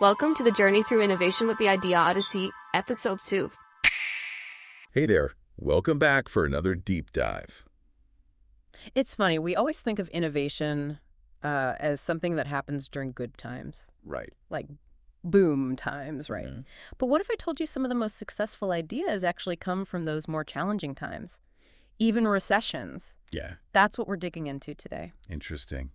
Welcome to the journey through innovation with the Idea Odyssey, episode 2. Hey there, welcome back for another deep dive. It's funny, we always think of innovation as something that happens during good times, Right. like boom times, right? Mhm. But what if I told you some of the most successful ideas actually come from those more challenging times? Even recessions. Yeah, That's what we're digging into today. interesting.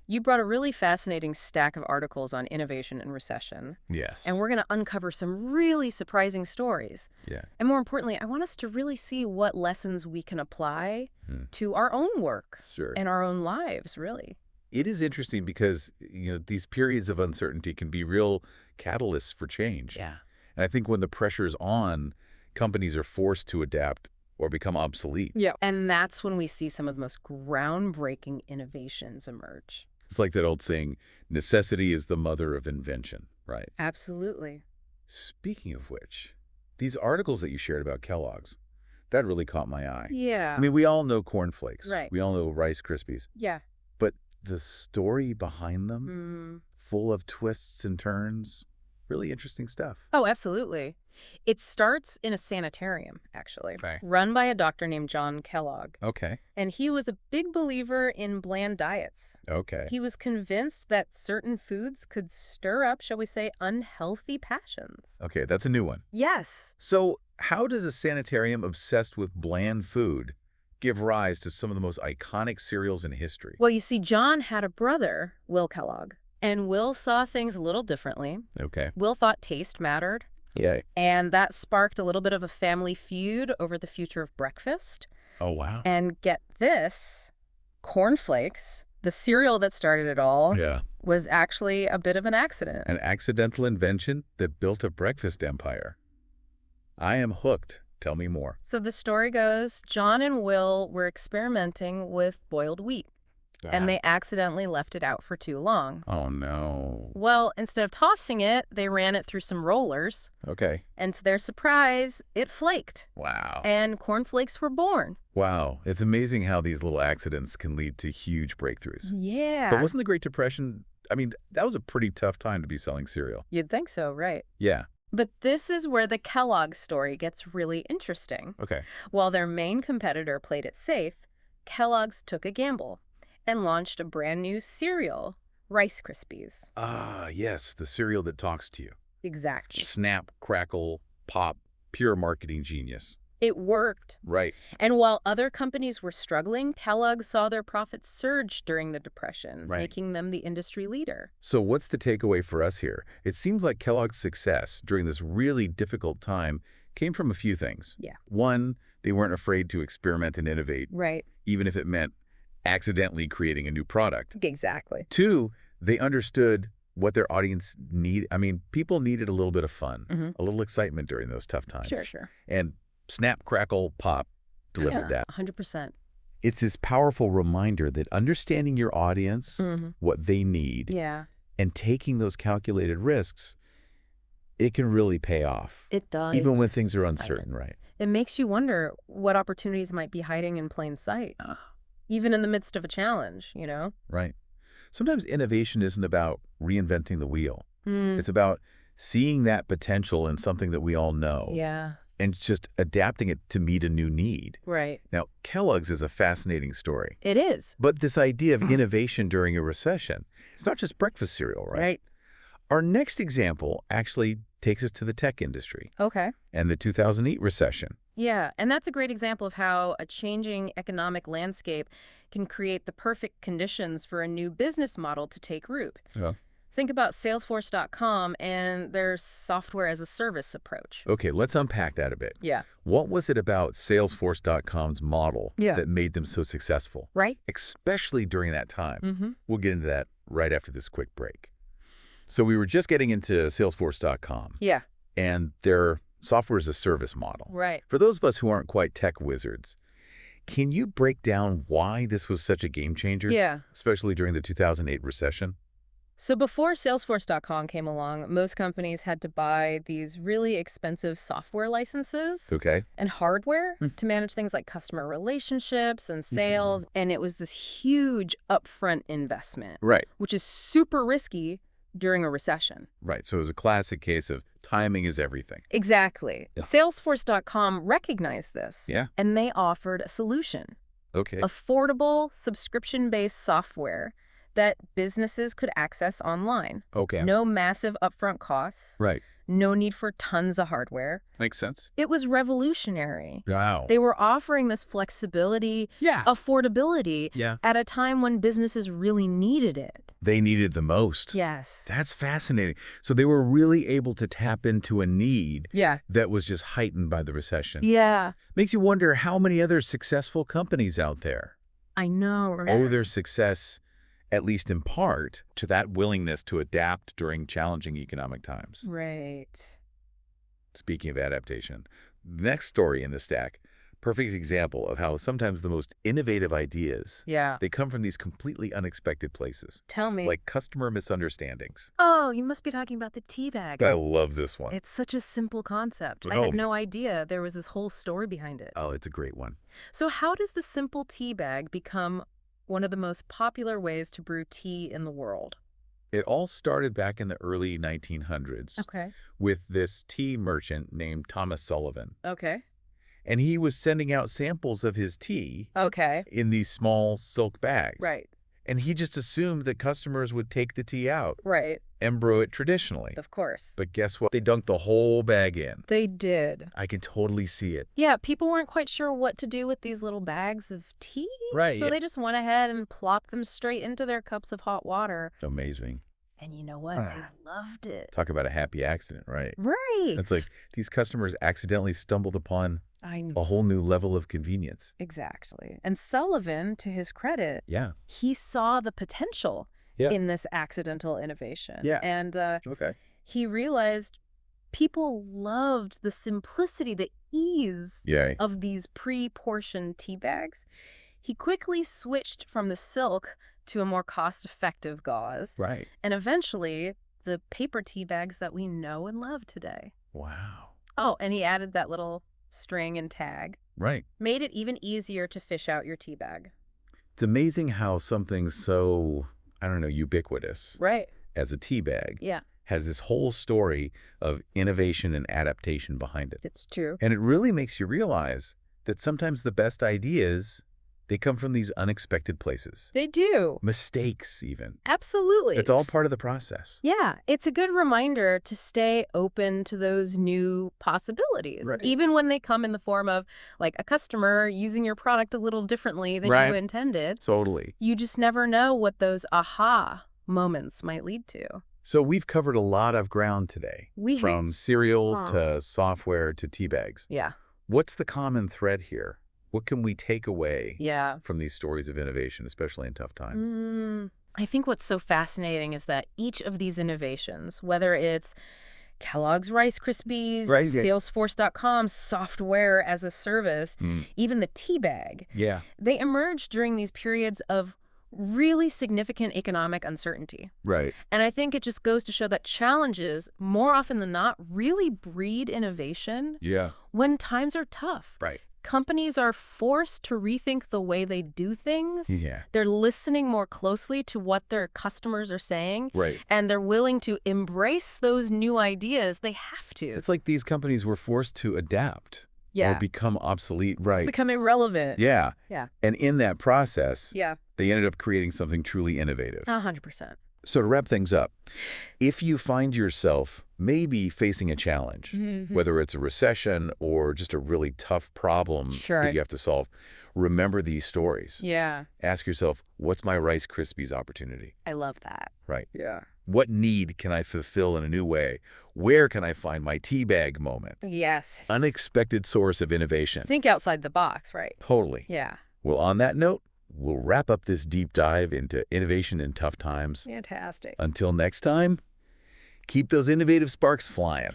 You brought a really fascinating stack of articles on innovation and recession, Yes. and we're going to uncover some really surprising stories. Yeah. And more importantly, I want us to really see what lessons we can apply to our own work Sure. and our own lives, really. It is interesting because, these periods of uncertainty can be real catalysts for change. Yeah. And I think when the pressure's on, companies are forced to adapt or become obsolete. Yeah. And that's when we see some of the most groundbreaking innovations emerge. It's like that old saying, necessity is the mother of invention, right? Absolutely. Speaking of which, these articles that you shared about Kellogg's, that really caught my eye. Yeah. I mean, we all know cornflakes. Right. We all know Rice Krispies. Yeah. But the story behind them, full of twists and turns, really interesting stuff. Oh, absolutely. It starts in a sanitarium, actually, Okay. run by a doctor named John Kellogg. Okay. And he was a big believer in bland diets. Okay. He was convinced that certain foods could stir up, shall we say, unhealthy passions. Okay, that's a new one. Yes. So how does a sanitarium obsessed with bland food give rise to some of the most iconic cereals in history? Well, you see, John had a brother, Will Kellogg, and Will saw things a little differently. Okay. Will thought taste mattered, Yay. and that sparked a little bit of a family feud over the future of breakfast. Oh, wow. And get this, cornflakes, the cereal that started it all, Yeah. was actually a bit of an accident. An accidental invention that built a breakfast empire. I am hooked. Tell me more. So the story goes, John and Will were experimenting with boiled wheat, and they accidentally left it out for too long. Oh, no. Well, instead of tossing it, they ran it through some rollers, Okay. and to their surprise, it flaked, Wow. and cornflakes were born. Wow. It's amazing how these little accidents can lead to huge breakthroughs. Yeah. But wasn't the Great Depression, that was a pretty tough time to be selling cereal. You'd think so, right? Yeah. But this is where the Kellogg story gets really interesting. Okay. While their main competitor played it safe, Kellogg's took a gamble and launched a brand new cereal, Rice Krispies. Ah, yes, the cereal that talks to you. Exactly. Snap, crackle, pop, pure marketing genius. It worked. Right. And while other companies were struggling, Kellogg saw their profits surge during the Depression, Right. making them the industry leader. So what's the takeaway for us here? It seems like Kellogg's success during this really difficult time came from a few things. Yeah. One, they weren't afraid to experiment and innovate, Right. even if it meant accidentally creating a new product. Exactly. Two, they understood what their audience need. People needed a little bit of fun, a little excitement during those tough times. Sure. And Snap, Crackle, Pop delivered that. 100%. It's this powerful reminder that understanding your audience, what they need, Yeah. and taking those calculated risks, it can really pay off. It does. Even when things are uncertain, right? It makes you wonder what opportunities might be hiding in plain sight, even in the midst of a challenge, Right. Sometimes innovation isn't about reinventing the wheel. It's about seeing that potential in something that we all know. Yeah. And just adapting it to meet a new need. Right. Now, Kellogg's is a fascinating story. It is. But this idea of innovation during a recession, it's not just breakfast cereal, right? Right. Our next example actually takes us to the tech industry Okay. and the 2008 recession. Yeah, and that's a great example of how a changing economic landscape can create the perfect conditions for a new business model to take root. Yeah. Think about Salesforce.com and their software as a service approach. Okay, let's unpack that a bit. Yeah. What was it about Salesforce.com's model Yeah. that made them so successful? Right? Especially during that time. Mm-hmm. We'll get into that right after this quick break. So we were just getting into Salesforce.com Yeah. and their software as a service model. Right. For those of us who aren't quite tech wizards, can you break down why this was such a game changer? Yeah. Especially during the 2008 recession? So before Salesforce.com came along, most companies had to buy these really expensive software licenses Okay. and hardware to manage things like customer relationships and sales. And it was this huge upfront investment, Right. which is super risky during a recession. Right. So it was a classic case of timing is everything. Exactly. Yeah. Salesforce.com recognized this. Yeah. And they offered a solution. Okay. Affordable, subscription-based software that businesses could access online. Okay. No massive upfront costs. Right. No need for tons of hardware. Makes sense. It was revolutionary. Wow. They were offering this flexibility, Yeah. affordability, Yeah. at a time when businesses really needed it. They needed the most. Yes. That's fascinating. So they were really able to tap into a need Yeah. that was just heightened by the recession. Yeah. Makes you wonder how many other successful companies out there I know. owe their success, at least in part, to that willingness to adapt during challenging economic times. Right. Speaking of adaptation, next story in the stack, perfect example of how sometimes the most innovative ideas, Yeah. they come from these completely unexpected places, Tell me. like customer misunderstandings. Oh, you must be talking about the tea bag. I love this one. It's such a simple concept. I Oh. had no idea there was this whole story behind it. Oh, it's a great one. So how does the simple tea bag become one of the most popular ways to brew tea in the world? It all started back in the early 1900s Okay. with this tea merchant named Thomas Sullivan. Okay. And he was sending out samples of his tea Okay. in these small silk bags. Right. And he just assumed that customers would take the tea out Right. and brew it traditionally. Of course. But guess what? They dunked the whole bag in. They did. I can totally see it. Yeah, people weren't quite sure what to do with these little bags of tea. Right, So yeah. they just went ahead and plopped them straight into their cups of hot water. Amazing. And you know what? They loved it. Talk about a happy accident, right? Right. It's like these customers accidentally stumbled upon I know. a whole new level of convenience. Exactly. And Sullivan, to his credit, Yeah. he saw the potential Yeah. in this accidental innovation. Yeah. And Okay. he realized people loved the simplicity, the ease Yeah. of these pre-portioned tea bags. He quickly switched from the silk to a more cost-effective gauze. Right. And eventually, the paper tea bags that we know and love today. Wow. Oh, and he added that little string and tag. Right. Made it even easier to fish out your tea bag. It's amazing how something so, I don't know, ubiquitous Right. as a tea bag Yeah, has this whole story of innovation and adaptation behind it. it's true. And it really makes you realize that sometimes the best ideas, they come from these unexpected places. They do. Mistakes, even. Absolutely. It's all part of the process. Yeah, it's a good reminder to stay open to those new possibilities, Right. even when they come in the form of, like, a customer using your product a little differently than Right. you intended. Totally. You just never know what those aha moments might lead to. So we've covered a lot of ground today, We from have. cereal to software to tea bags. Yeah, What's the common thread here? What can we take away yeah. from these stories of innovation, especially in tough times? I think what's so fascinating is that each of these innovations, whether it's Kellogg's Rice Krispies, Right, yeah. Salesforce.com, software as a service, even the tea bag, Yeah. they emerged during these periods of really significant economic uncertainty. Right. And I think it just goes to show that challenges, more often than not, really breed innovation Yeah. when times are tough. Right. Companies are forced to rethink the way they do things. Yeah. They're listening more closely to what their customers are saying. Right. And they're willing to embrace those new ideas. They have to. It's like these companies were forced to adapt or become obsolete. Right. Become irrelevant. Yeah. Yeah. And in that process, Yeah. they ended up creating something truly innovative. 100%. So to wrap things up, if you find yourself maybe facing a challenge, whether it's a recession or just a really tough problem Sure. that you have to solve, remember these stories. Yeah. Ask yourself, what's my Rice Krispies opportunity? I love that. Right. Yeah. What need can I fulfill in a new way? Where can I find my tea bag moment? Yes. Unexpected source of innovation. Think outside the box, right? Totally. Yeah. Well, on that note, we'll wrap up this deep dive into innovation in tough times. Fantastic. Until next time, keep those innovative sparks flying.